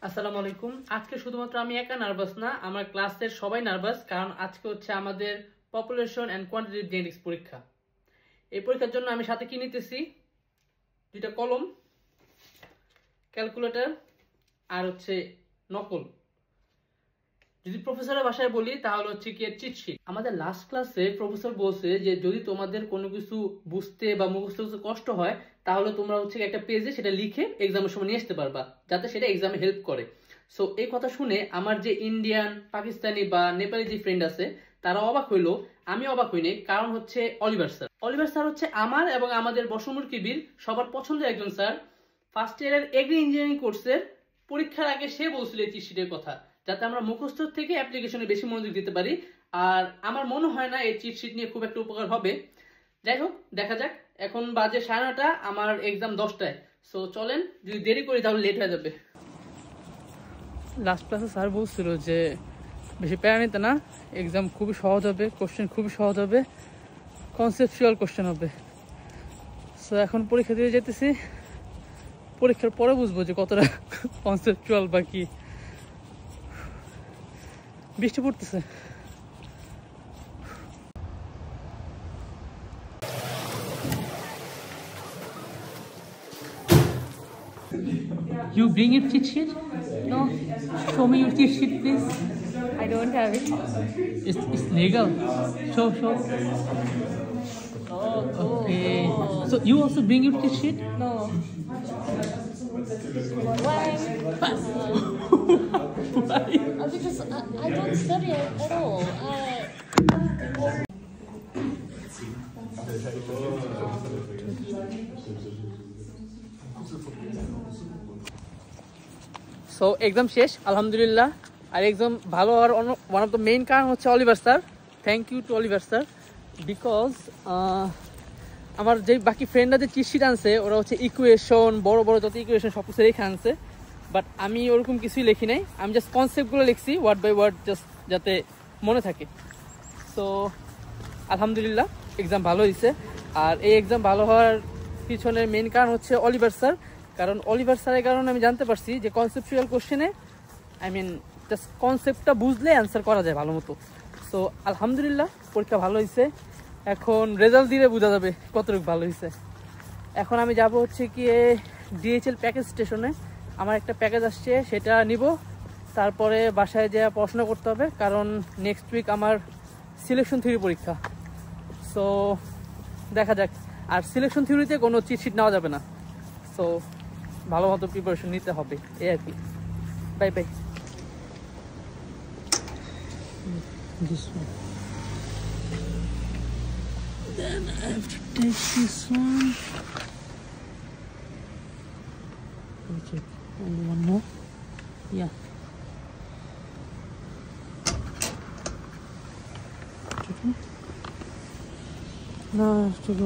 আসসালামু আলাইকুম। আজকে শুধুমাত্র আমি একা নার্ভাস না, আমার ক্লাসের সবাই নার্ভাস, কারণ আজকে হচ্ছে আমাদের পপুলেশন এন্ড কোয়ান্টিটেটিভ জেনেটিক্স পরীক্ষা। এই পরীক্ষার জন্য আমি সাথে কি নিতেছি, দুইটা কলম, ক্যালকুলেটর আর হচ্ছে নকল। যদি প্রফেসরের ভাষায় বলি তাহলে হচ্ছে কি চিট শিট। আমাদের লাস্ট ক্লাসে প্রফেসর বলছে যে যদি তোমাদের কোনো কিছু বুঝতে বা মুখস্থ করতে কষ্ট হয় তাহলে তোমরা হচ্ছে একটা পেজে সেটা লিখে এক্সামের সময় নিয়ে আসতে পারবা, যাতে সেটা এক্সামে হেল্প করে। সো এই কথা শুনে আমার যে ইন্ডিয়ান, পাকিস্তানি বা নেপালি যে ফ্রেন্ড আছে তারা অবাক হইলো, আমি অবাক হইনি। কারণ হচ্ছে অলিভার স্যার হচ্ছে আমার এবং আমাদের বসমুর কিবির সবার পছন্দের একজন স্যার। ফার্স্ট ইয়ারের এগ্রি ইঞ্জিনিয়ারিং কোর্সের পরীক্ষার আগে সে বলছিল এই চিট শিটের কথা, যাতে আমরা মুখস্থ থেকে অ্যাপ্লিকেশনে বেশি মনোযোগ দিতে পারি। আর আমার মনে হয় না এই চিট শিট নিয়ে খুব একটা উপকার হবে। যাই হোক, দেখা যাক। এখন বাজে 9:30, আমার এক্সাম 10টায়। সো চলেন, যদি দেরি করি তাহলে লেট হয়ে যাবে। লাস্ট ক্লাসে স্যার বলছিল যে বেশি প্যারা নিতে না, এক্সাম খুবই সহজ হবে, কোশ্চেন খুবই সহজ হবে, কনসেপচুয়াল কোশ্চেন হবে। সো এখন পরীক্ষা দিয়ে যেতেছি, পরীক্ষার পরে বুঝবো যে কতটা কনসেপচুয়াল বা কি। বৃষ্টি পড়তেছে। You bring your cheat sheet? No, Show me your cheat sheet, please. I don't have it. It's legal. Show. Okay. So you also bring your cheat sheet? No. Why? Why? Because I don't study at all. So exam শেষ আলহামদুলিল্লাহ। আর exam ভালো হওয়ার one of the main কারণ হচ্ছে Oliver sir. Thank you to Oliver sir, because আমার যে বাকি ফ্রেন্ডরা যে চিট শিট আনছে ওরা হচ্ছে ইকুয়েশন, বড় বড় যত ইকুয়েশন সব কিছু রেখে আনছে, বাট আমি ওরকম কিছুই লিখি নাই। আমি জাস্ট কনসেপ্টগুলো লিখছি ওয়ার্ড বাই ওয়ার্ড, জাস্ট যাতে মনে থাকে। সো আলহামদুলিল্লাহ এক্সাম ভালো হয়েছে। আর এই এক্সাম ভালো হওয়ার পিছনের মেইন কারণ হচ্ছে অলিভার স্যার। কারণ অলিভার স্যারের কারণে আমি জানতে পারছি যে কনসেপচুয়াল কোশ্চেনে জাস্ট কনসেপ্টটা বুঝলে অ্যান্সার করা যায় ভালো মতো। সো আলহামদুলিল্লাহ পরীক্ষা ভালো হয়েছে। এখন রেজাল্ট দিলে বোঝা যাবে কতটুকু ভালো হয়েছে। এখন আমি যাব হচ্ছে কি ডিএইচএল প্যাকেজ স্টেশনে। আমার একটা প্যাকেজ আসছে, সেটা নিব। তারপরে বাসায় যেয়ে পড়াশোনা করতে হবে, কারণ নেক্সট উইক আমার সিলেকশন থিওরি পরীক্ষা। সো দেখা যাক। আর সিলেকশন থিওরিতে কোনো চিট শিট নেওয়া যাবে না। সো ভালো মতো প্রিপারেশন নিতে হবে, এই আর কি। Bye bye. This one. Then I have to take this one. Let me check. Only one more. Yeah. Now I have to go.